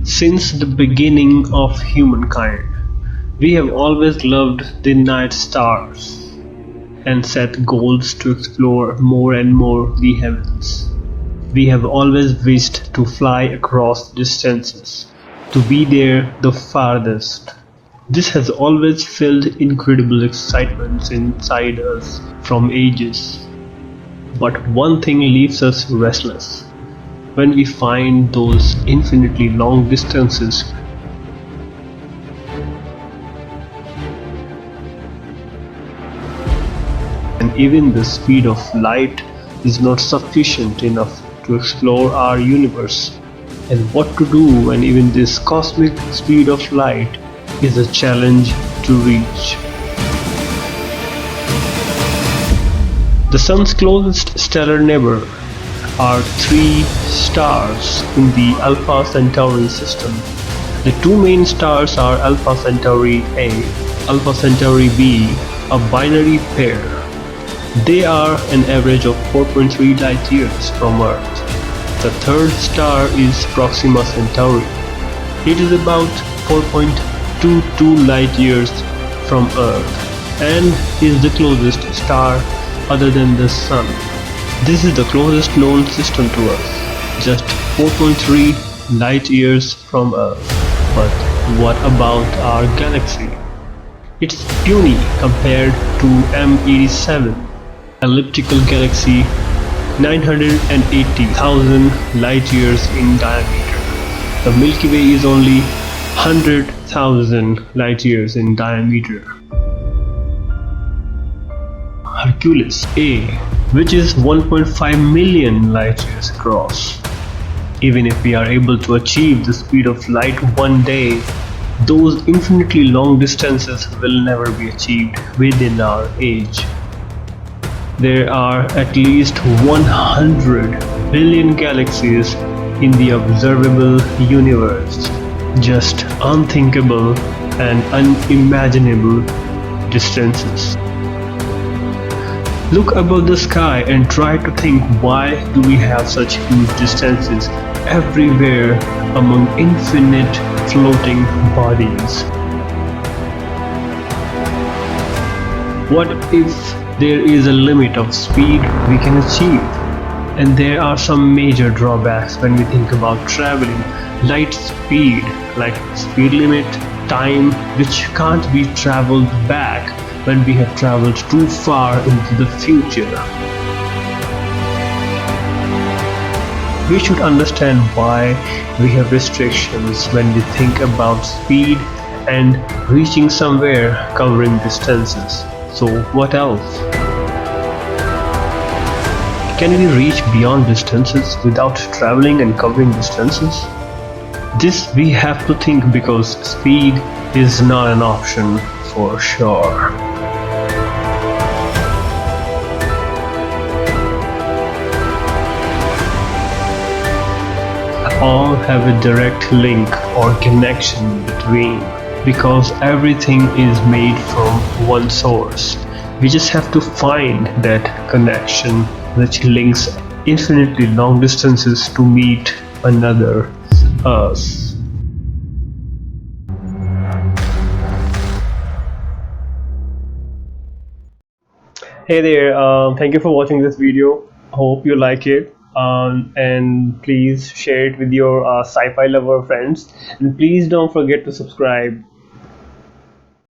Since the beginning of humankind, we have always loved the night stars and set goals to explore more and more the heavens. We have always wished to fly across distances, to be there the farthest. This has always filled incredible excitement inside us from ages. But one thing leaves us restless. When we find those infinitely long distances, and even the speed of light is not sufficient enough to explore our universe, and what to do when even this cosmic speed of light is a challenge to reach. The Sun's closest stellar neighbor are three stars in the Alpha Centauri system. The two main stars are Alpha Centauri A, Alpha Centauri B, a binary pair. They are an average of 4.3 light years from Earth. The third star is Proxima Centauri. It is about 4.22 light years from Earth and is the closest star other than the Sun. This is the closest known system to us, just 4.3 light years from Earth. But what about our galaxy? It's puny compared to M87, elliptical galaxy 980,000 light years in diameter. The Milky Way is only 100,000 light years in diameter. Hercules A, which is 1.5 million light years across. Even if we are able to achieve the speed of light one day, those infinitely long distances will never be achieved within our age. There are at least 100 billion galaxies in the observable universe. Just unthinkable and unimaginable distances. Look above the sky and try to think, why do we have such huge distances everywhere among infinite floating bodies? What if there is a limit of speed we can achieve? And there are some major drawbacks when we think about traveling. Light speed, like speed limit, time which can't be traveled back when we have traveled too far into the future. We should understand why we have restrictions when we think about speed and reaching somewhere covering distances. So what else? Can we reach beyond distances without traveling and covering distances? This we have to think, because speed is not an option for sure. All have a direct link or connection between, because everything is made from one source. We just have to find that connection which links infinitely long distances to meet another us. Hey there, thank you for watching this video. Hope you like it. And please share it with your sci-fi lover friends, and please don't forget to subscribe.